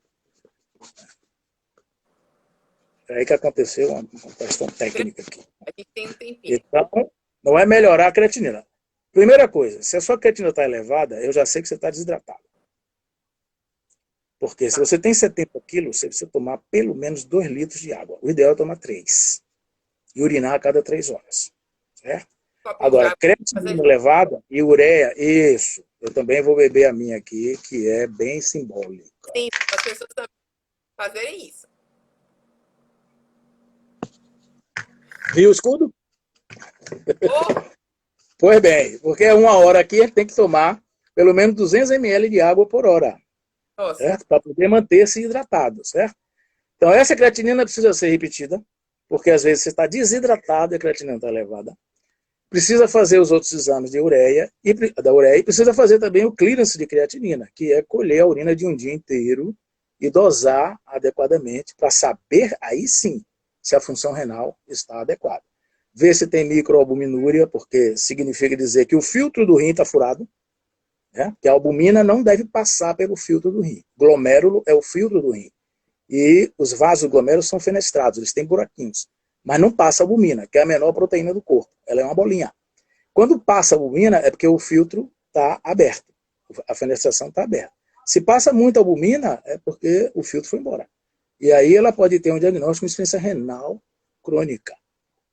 É aí que aconteceu uma questão técnica aqui. A gente tem um tempinho. Então, não é melhorar a creatinina. Primeira coisa, se a sua creatinina está elevada, eu já sei que você está desidratado. Porque se você tem 70 quilos, você precisa tomar pelo menos 2 litros de água. O ideal é tomar 3. E urinar a cada 3 horas. Certo? Agora, creatinina elevada e ureia, isso. Eu também vou beber a minha aqui, que é bem simbólica. Sim, as pessoas também fazerem isso. Viu o escudo? Oh! Pois bem, porque 1 hora aqui a gente tem que tomar pelo menos 200 ml de água por hora. Certo? Para poder manter-se hidratado, certo? Então, essa creatinina precisa ser repetida, porque às vezes você está desidratado e a creatinina está elevada. Precisa fazer os outros exames de ureia e precisa fazer também o clearance de creatinina, que é colher a urina de um dia inteiro e dosar adequadamente para saber, aí sim, se a função renal está adequada. Ver se tem microalbuminúria, porque significa dizer que o filtro do rim está furado, né? Que a albumina não deve passar pelo filtro do rim. Glomérulo é o filtro do rim. E os vasos glomérulos são fenestrados, eles têm buraquinhos. Mas não passa a albumina, que é a menor proteína do corpo. Ela é uma bolinha. Quando passa a albumina, é porque o filtro está aberto. A fenestração está aberta. Se passa muita albumina, é porque o filtro foi embora. E aí ela pode ter um diagnóstico de insuficiência renal crônica,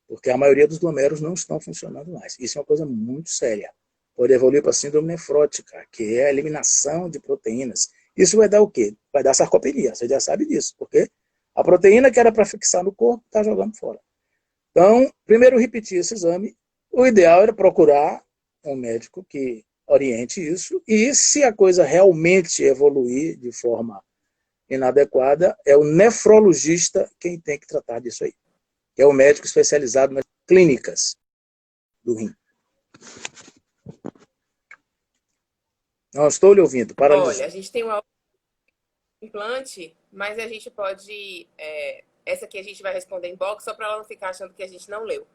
porque a maioria dos glomérulos não estão funcionando mais. Isso é uma coisa muito séria. Pode evoluir para síndrome nefrótica, que é a eliminação de proteínas. Isso vai dar o quê? Vai dar sarcopenia, você já sabe disso, porque a proteína que era para fixar no corpo está jogando fora. Então, primeiro repetir esse exame. O ideal era procurar um médico que oriente isso, e se a coisa realmente evoluir de forma inadequada, é o nefrologista quem tem que tratar disso aí, que é o médico especializado nas clínicas do rim. Não estou lhe ouvindo, paralisou. Olha, a gente tem um implante, mas a gente pode... essa aqui a gente vai responder em box, só para ela não ficar achando que a gente não leu.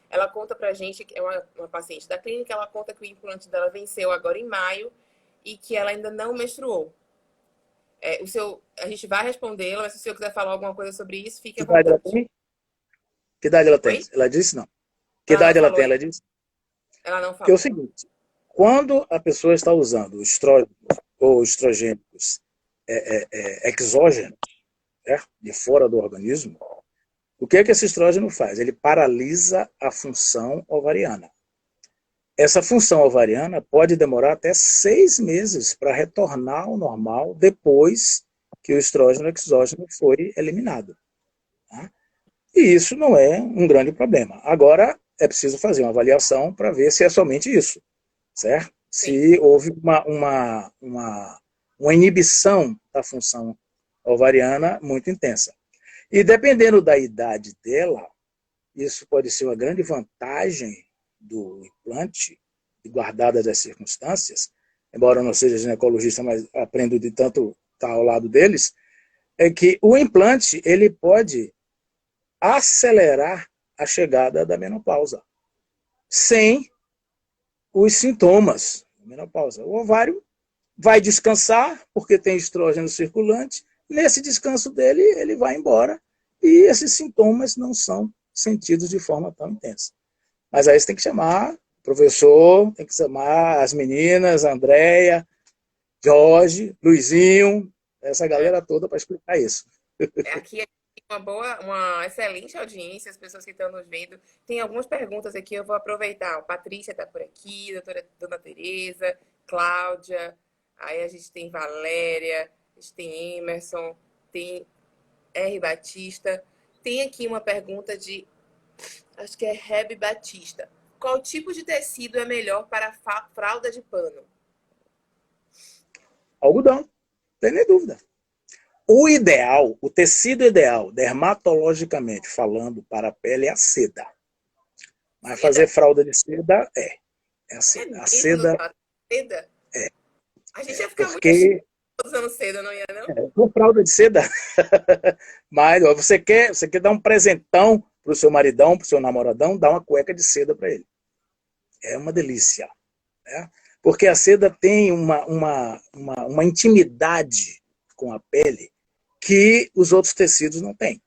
Ela conta pra gente, que é uma paciente da clínica, ela conta que o implante dela venceu agora em maio e que ela ainda não menstruou. A gente vai respondê-la, mas se o senhor quiser falar alguma coisa sobre isso, fique Que à idade ela vontade. tem? Que idade ela tem? Oi? Ela disse não. Que Ela não idade ela falou tem? ainda. Ela disse Ela não que é o falou. seguinte, quando a pessoa está usando estrógenos ou estrogênicos exógenos, né, de fora do organismo, o que é que esse estrógeno faz? Ele paralisa a função ovariana. Essa função ovariana pode demorar até 6 meses para retornar ao normal depois que o estrógeno exógeno foi eliminado. Tá? E isso não é um grande problema. Agora, é preciso fazer uma avaliação para ver se é somente isso, certo? Sim. Se houve uma inibição da função ovariana muito intensa. E dependendo da idade dela, isso pode ser uma grande vantagem do implante, guardadas as circunstâncias, embora eu não seja ginecologista, mas aprendo de tanto estar ao lado deles, é que o implante ele pode acelerar a chegada da menopausa, sem os sintomas da menopausa. O ovário vai descansar, porque tem estrógeno circulante, nesse descanso dele, ele vai embora, e esses sintomas não são sentidos de forma tão intensa. Mas aí você tem que chamar o professor, tem que chamar as meninas, a Andréia, Jorge, Luizinho, essa galera toda para explicar isso. Aqui é uma excelente audiência, as pessoas que estão nos vendo. Tem algumas perguntas aqui, eu vou aproveitar. A Patrícia está por aqui, Dona Tereza, Cláudia, aí a gente tem Valéria, a gente tem Emerson, tem R. Batista. Tem aqui uma pergunta de, acho que é Reb Batista. Qual tipo de tecido é melhor para fralda de pano? Algodão, não tem nem dúvida. O ideal, o tecido ideal, dermatologicamente falando, para a pele é a seda. Mas fazer fralda de seda é a seda. É A mesmo, seda doutora? Seda? é, A gente ia ficar muito porque usando seda, não ia, não? com fralda de seda, mas ó, você quer dar um presentão pro seu maridão, pro seu namoradão, dá uma cueca de seda para ele. É uma delícia. Né? Porque a seda tem uma intimidade com a pele que os outros tecidos não têm.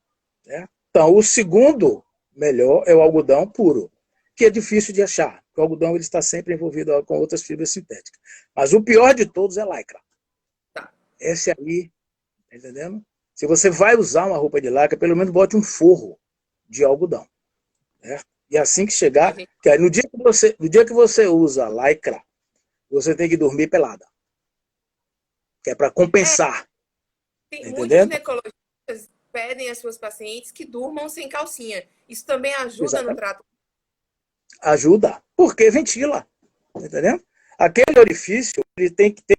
Né? Então, o segundo melhor é o algodão puro, que é difícil de achar, porque o algodão ele está sempre envolvido com outras fibras sintéticas. Mas o pior de todos é a lycra. Tá. Esse aí, tá entendendo? Se você vai usar uma roupa de lycra, pelo menos bote um forro de algodão. Né? E assim que chegar, que aí, no dia que você usa a lycra, você tem que dormir pelada. Que é para compensar. Tá Muitos entendendo? ginecologistas pedem às suas pacientes que durmam sem calcinha. Isso também ajuda no Exatamente. trato. Ajuda, porque ventila. Tá entendendo? Aquele orifício ele tem que ter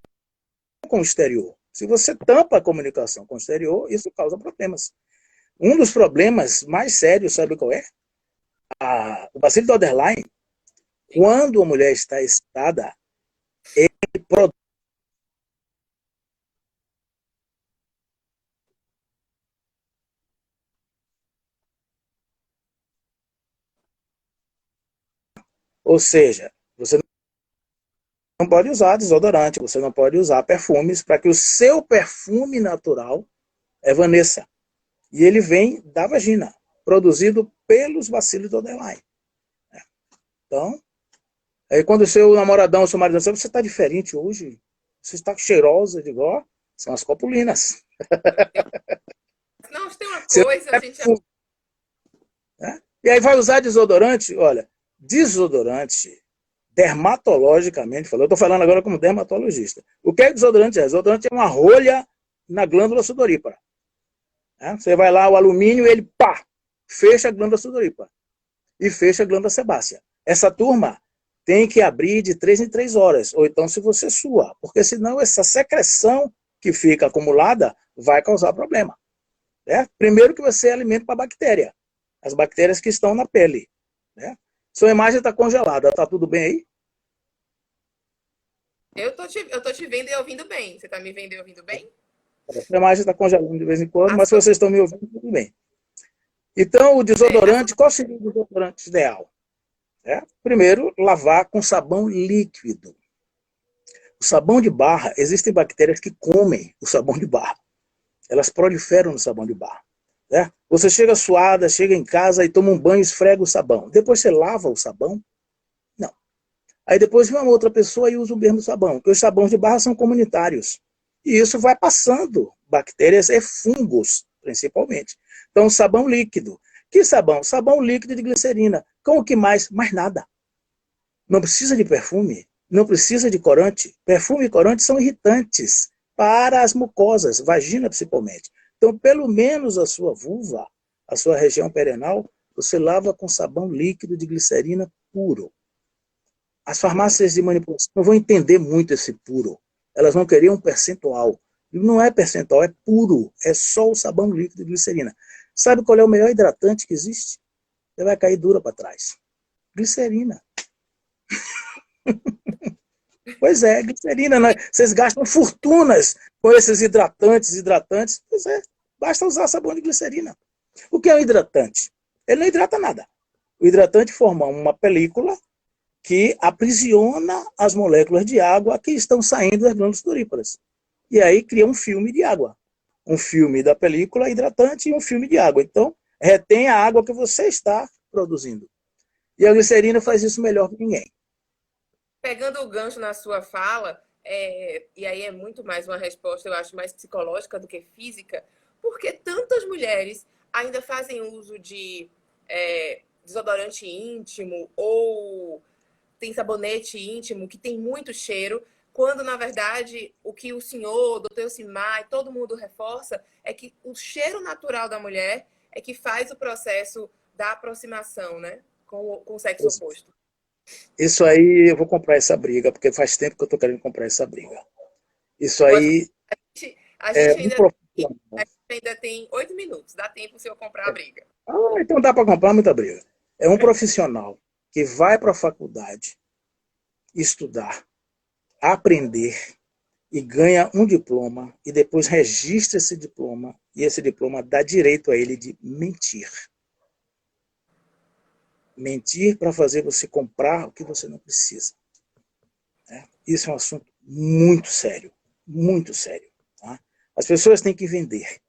com o exterior. Se você tampa a comunicação com o exterior, isso causa problemas. Um dos problemas mais sérios, sabe qual é? O bacilo de Oderline, quando a mulher está excitada, ele produz. Ou seja, você não pode usar desodorante, você não pode usar perfumes para que o seu perfume natural evanesça. E ele vem da vagina, produzido pelos bacilos do Oderline. Então, aí quando o seu namoradão, o seu marido, você está diferente hoje, você está cheirosa, de igual, são as copulinas. Não, tem uma Você coisa, a gente... né? E aí vai usar desodorante, olha, desodorante, dermatologicamente falando, eu estou falando agora como dermatologista. O que é desodorante? Desodorante é uma rolha na glândula sudorípara. Né? Você vai lá, o alumínio, ele pá, fecha a glândula sudorípara e fecha a glândula sebácea. Essa turma tem que abrir de 3 em 3 horas, ou então se você sua, porque senão essa secreção que fica acumulada vai causar problema. Né? Primeiro que você é alimento para bactéria, as bactérias que estão na pele. Né? Sua imagem está congelada, está tudo bem aí? Eu tô te vendo e ouvindo bem. Você tá me vendo e ouvindo bem? A imagem está congelando de vez em quando, A mas se sua... vocês estão me ouvindo, tudo bem. Então, o desodorante, qual seria o desodorante ideal? Primeiro, lavar com sabão líquido. O sabão de barra, existem bactérias que comem o sabão de barra. Elas proliferam no sabão de barra. Né? Você chega suada, chega em casa e toma um banho, esfrega o sabão. Depois você lava o sabão? Não. Aí depois vem uma outra pessoa e usa o mesmo sabão, porque os sabões de barra são comunitários. E isso vai passando bactérias e fungos, principalmente. Então, sabão líquido. Que sabão? Sabão líquido de glicerina. Com o que mais? Mais nada. Não precisa de perfume, não precisa de corante. Perfume e corante são irritantes para as mucosas, vagina principalmente. Então, pelo menos a sua vulva, a sua região perianal, você lava com sabão líquido de glicerina puro. As farmácias de manipulação não vão entender muito esse puro. Elas vão querer um percentual. Não é percentual, é puro. É só o sabão líquido de glicerina. Sabe qual é o melhor hidratante que existe? Você vai cair dura para trás. Glicerina. Pois é, glicerina. Né? Vocês gastam fortunas com esses hidratantes. Pois é, basta usar sabão de glicerina. O que é um hidratante? Ele não hidrata nada. O hidratante forma uma película que aprisiona as moléculas de água que estão saindo das glândulas sudoríparas. E aí cria um filme de água. Um filme da película hidratante e um filme de água. Então, retém a água que você está produzindo. E a glicerina faz isso melhor que ninguém. Pegando o gancho na sua fala, e aí é muito mais uma resposta, eu acho, mais psicológica do que física, porque tantas mulheres ainda fazem uso de desodorante íntimo ou tem sabonete íntimo que tem muito cheiro, quando na verdade o que o senhor, o doutor Elcimar e todo mundo reforça é que o cheiro natural da mulher é que faz o processo da aproximação, né, com o sexo oposto. Isso aí eu vou comprar essa briga, porque faz tempo que eu estou querendo comprar essa briga. Isso aí a gente um profissional. ainda tem 8 minutos, dá tempo se eu comprar a briga. Então dá para comprar muita briga. É um profissional que vai para a faculdade estudar, aprender e ganha um diploma e depois registra esse diploma e esse diploma dá direito a ele de mentir. Mentir para fazer você comprar o que você não precisa. Isso é um assunto muito sério, muito sério. Tá? As pessoas têm que vender.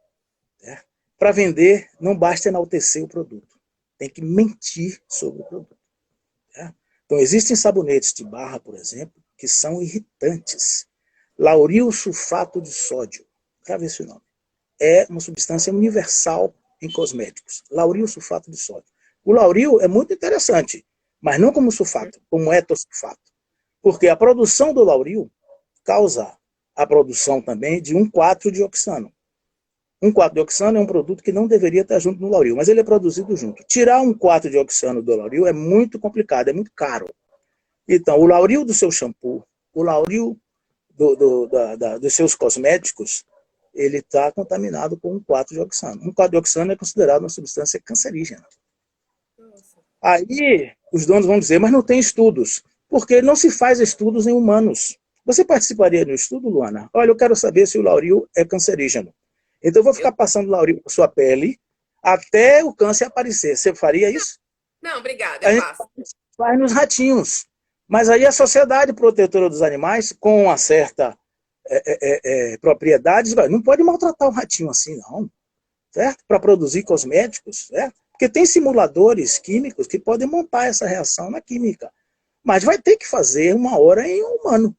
Né? Para vender, não basta enaltecer o produto. Tem que mentir sobre o produto. Tá? Então, existem sabonetes de barra, por exemplo, que são irritantes. Lauril sulfato de sódio. Grave esse nome. É uma substância universal em cosméticos. Lauril sulfato de sódio. O lauril é muito interessante, mas não como sulfato, como etosulfato. Porque a produção do lauril causa a produção também de 1,4-dioxano. 1,4-dioxano é um produto que não deveria estar junto no lauril, mas ele é produzido junto. Tirar 1,4-dioxano do lauril é muito complicado, é muito caro. Então, o lauril do seu shampoo, o lauril dos seus cosméticos, ele está contaminado com 1,4-dioxano. 1,4-dioxano é considerado uma substância cancerígena. Aí, os donos vão dizer, mas não tem estudos, porque não se faz estudos em humanos. Você participaria do estudo, Luana? Olha, eu quero saber se o lauril é cancerígeno. Então, eu vou ficar passando lauril na sua pele até o câncer aparecer. Você faria isso? Não, obrigada, eu faço. Faz nos ratinhos. Mas aí a Sociedade Protetora dos Animais, com uma certa propriedade, não pode maltratar um ratinho assim, não. Certo? Para produzir cosméticos, certo? Porque tem simuladores químicos que podem montar essa reação na química. Mas vai ter que fazer uma hora em um humano.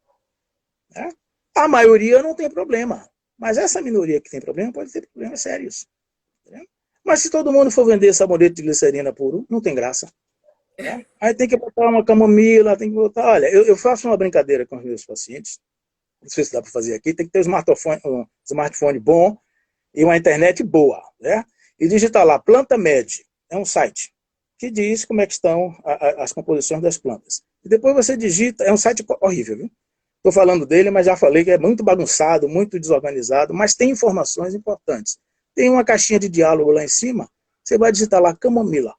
Né? A maioria não tem problema. Mas essa minoria que tem problema pode ter problemas sérios. Né? Mas se todo mundo for vender sabonete de glicerina puro, não tem graça. Né? Aí tem que botar uma camomila, tem que botar... Olha, eu faço uma brincadeira com os meus pacientes. Não sei se dá para fazer aqui. Tem que ter um smartphone bom e uma internet boa. Né? E digitar lá, PlantaMed, é um site que diz como é que estão as composições das plantas. E depois você digita, é um site horrível, viu? Estou falando dele, mas já falei que é muito bagunçado, muito desorganizado, mas tem informações importantes. Tem uma caixinha de diálogo lá em cima, você vai digitar lá, camomila.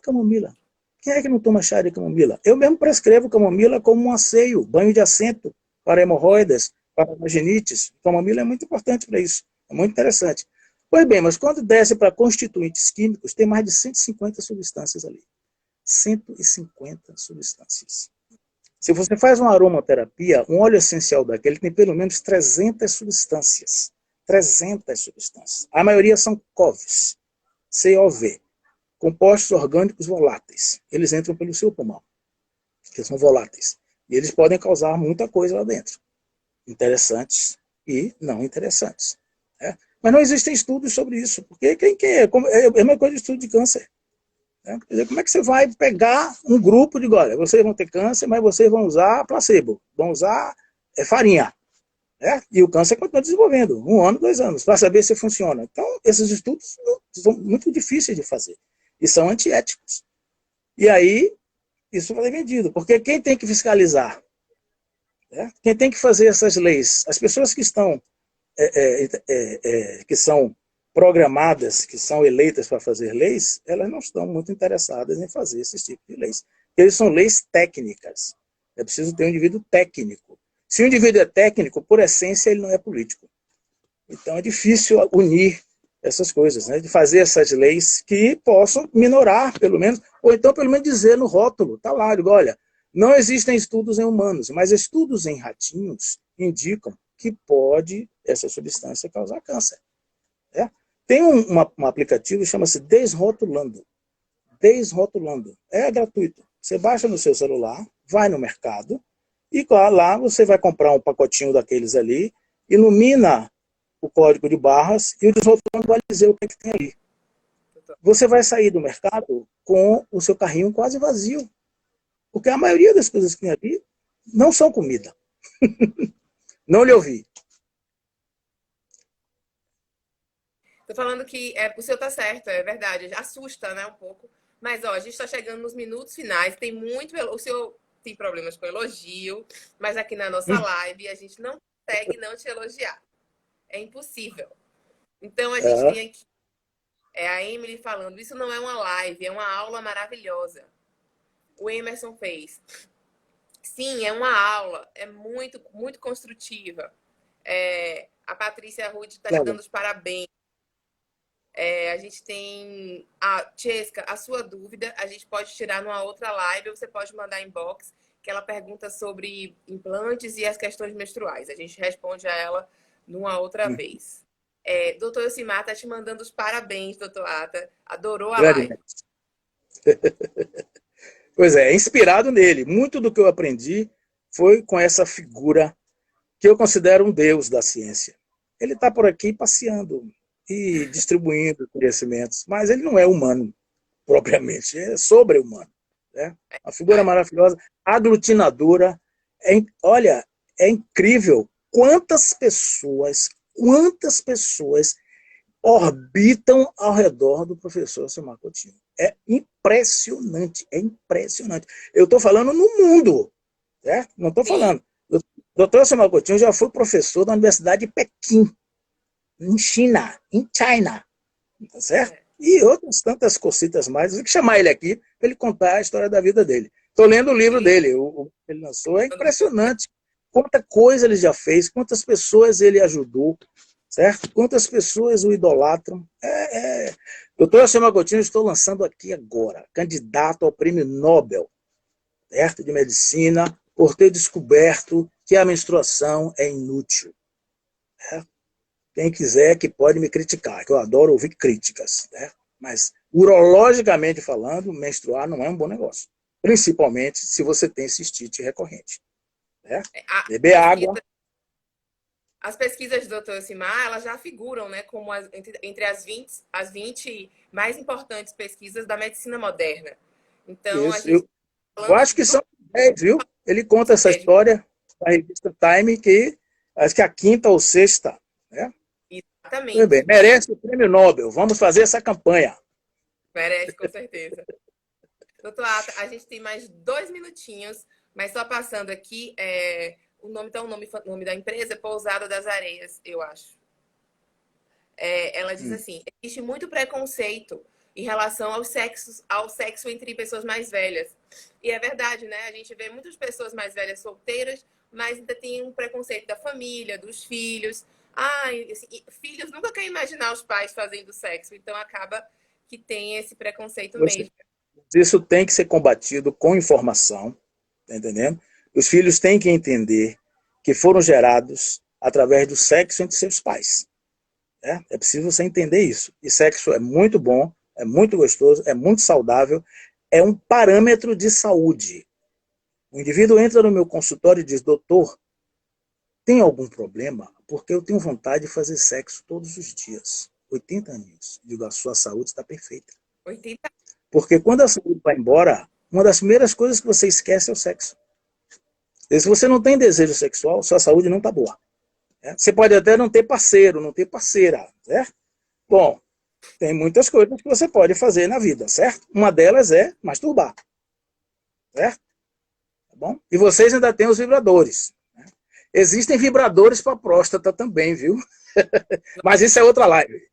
Camomila. Quem é que não toma chá de camomila? Eu mesmo prescrevo camomila como um asseio, banho de assento para hemorroidas, para vaginites. Camomila é muito importante para isso, é muito interessante. Pois bem, mas quando desce para constituintes químicos, tem mais de 150 substâncias ali. 150 substâncias. Se você faz uma aromaterapia, um óleo essencial daquele tem pelo menos 300 substâncias. 300 substâncias. A maioria são COVs, COV, compostos orgânicos voláteis. Eles entram pelo seu pulmão, que são voláteis. E eles podem causar muita coisa lá dentro. Interessantes e não interessantes. Né? Mas não existem estudos sobre isso, porque é a mesma coisa de estudo de câncer. Né? Quer dizer, como é que você vai pegar um grupo de, olha, vocês vão ter câncer, mas vocês vão usar placebo, vão usar farinha. Né? E o câncer continua desenvolvendo, 1 ano, 2 anos, para saber se funciona. Então, esses estudos são muito difíceis de fazer e são antiéticos. E aí, isso vai ser vendido, porque quem tem que fiscalizar? Né? Quem tem que fazer essas leis? As pessoas que estão, que são programadas, que são eleitas para fazer leis, elas não estão muito interessadas em fazer esse tipo de leis. Eles são leis técnicas. É preciso ter um indivíduo técnico. Se o indivíduo é técnico, por essência, ele não é político. Então é difícil unir essas coisas, né? De fazer essas leis que possam minorar, pelo menos, ou então pelo menos dizer no rótulo, tá lá, digo, olha, não existem estudos em humanos, mas estudos em ratinhos indicam que pode essa substância causar câncer. Né? Tem um aplicativo que chama-se Desrotulando. Desrotulando. É gratuito. Você baixa no seu celular, vai no mercado, e lá você vai comprar um pacotinho daqueles ali, ilumina o código de barras e o desrotulando vai dizer o que, que tem ali. Você vai sair do mercado com o seu carrinho quase vazio. Porque a maioria das coisas que tem ali não são comida. Não lhe ouvi. Tô falando que o seu tá certo, é verdade. Assusta, né, um pouco. Mas, ó, a gente tá chegando nos minutos finais. Tem muito... O senhor tem problemas com elogio, mas aqui na nossa live a gente não consegue não te elogiar. É impossível. Então, a gente tem aqui a Emily falando, isso não é uma live, é uma aula maravilhosa. O Emerson fez. Sim, é uma aula, é muito, muito construtiva. A Patrícia Rude está te dando os parabéns. A gente tem a Chesca, a sua dúvida, a gente pode tirar numa outra live, ou você pode mandar inbox, que ela pergunta sobre implantes e as questões menstruais. A gente responde a ela numa outra vez. Doutor Elcimar está te mandando os parabéns, doutor Ata. Adorou a live. Pois é inspirado nele. Muito do que eu aprendi foi com essa figura que eu considero um deus da ciência. Ele está por aqui passeando e distribuindo conhecimentos, mas ele não é humano, propriamente, é sobre-humano. Né? Uma figura maravilhosa, aglutinadora. Olha, é incrível quantas pessoas orbitam ao redor do professor Elcimar Coutinho. É impressionante, é impressionante. Eu estou falando no mundo, né? Não estou falando. O doutor Elcimar Coutinho já foi professor da Universidade de Pequim, em China, tá certo? E outras tantas cositas mais. Eu vou chamar ele aqui para ele contar a história da vida dele. Estou lendo o livro dele, o que ele lançou, é impressionante. Quanta coisa ele já fez, quantas pessoas ele ajudou, certo? Quantas pessoas o idolatram. Doutor Elcimar Coutinho, estou lançando aqui agora, candidato ao Prêmio Nobel, certo? De Medicina, por ter descoberto que a menstruação é inútil. Certo? Quem quiser que pode me criticar, que eu adoro ouvir críticas. Né? Mas, urologicamente falando, menstruar não é um bom negócio. Principalmente se você tem cistite recorrente. Né? Beber água. As pesquisas do Dr. Elcimar, elas já figuram, né, como entre as 20 mais importantes pesquisas da medicina moderna. Então, isso, eu acho que são 10, viu? Ele conta essa história na revista Time, que acho que é a 5ª ou 6ª. Né? Exatamente. Muito bem, merece o Prêmio Nobel. Vamos fazer essa campanha. Merece, com certeza. Doutor Ata, a gente tem mais 2 minutinhos, mas só passando aqui, o nome da empresa é Pousada das Areias, eu acho. Ela diz assim, existe muito preconceito em relação ao sexo entre pessoas mais velhas. E é verdade, né? A gente vê muitas pessoas mais velhas solteiras, mas ainda tem um preconceito da família, dos filhos. Assim, filhos nunca querem imaginar os pais fazendo sexo, então acaba que tem esse preconceito mesmo. Isso tem que ser combatido com informação, tá entendendo? Os filhos têm que entender que foram gerados através do sexo entre seus pais. É preciso você entender isso. E sexo é muito bom, é muito gostoso, é muito saudável, é um parâmetro de saúde. O indivíduo entra no meu consultório e diz, doutor, tem algum problema? Porque eu tenho vontade de fazer sexo todos os dias. 80 anos. Digo, a sua saúde está perfeita. 80. Porque quando a saúde vai embora, uma das primeiras coisas que você esquece é o sexo. E se você não tem desejo sexual, sua saúde não está boa. Você pode até não ter parceiro, não ter parceira, certo? Bom, tem muitas coisas que você pode fazer na vida, certo? Uma delas é masturbar, certo? Tá bom? E vocês ainda têm os vibradores. Né? Existem vibradores para próstata também, viu? Mas isso é outra live.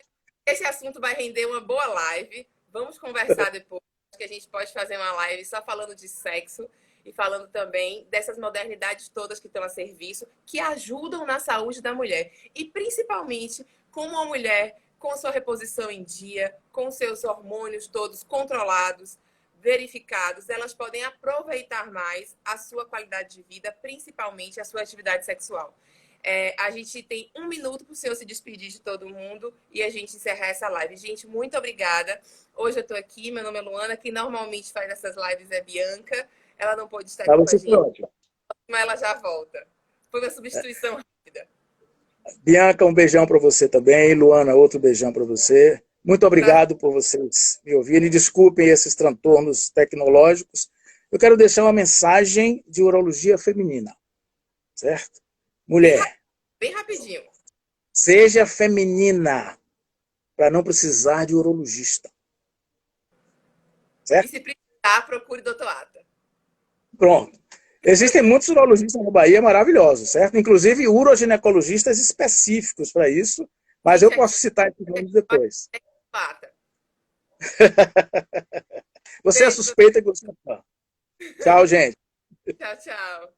Esse assunto vai render uma boa live. Vamos conversar depois. Acho que a gente pode fazer uma live só falando de sexo e falando também dessas modernidades todas que estão a serviço, que ajudam na saúde da mulher. E principalmente como a mulher, com sua reposição em dia, com seus hormônios todos controlados, verificados, elas podem aproveitar mais a sua qualidade de vida, principalmente a sua atividade sexual. A gente tem 1 minuto para o senhor se despedir de todo mundo e a gente encerrar essa live. Gente, muito obrigada. Hoje eu estou aqui, meu nome é Luana, quem normalmente faz essas lives é Bianca. Ela não pôde estar aqui com a gente, mas ela já volta. Foi uma substituição rápida. Bianca, um beijão para você também. Luana, outro beijão para você. Muito obrigado por vocês me ouvirem. Desculpem esses transtornos tecnológicos. Eu quero deixar uma mensagem de urologia feminina, certo? Mulher. Bem rapidinho. Seja feminina, para não precisar de urologista. Certo? E se precisar, procure o doutor Ata. Pronto. Existem muitos urologistas na Bahia maravilhosos, certo? Inclusive uroginecologistas específicos para isso, mas eu posso citar esses nomes depois. Você é suspeita que você é fã. Tchau, gente. Tchau, tchau.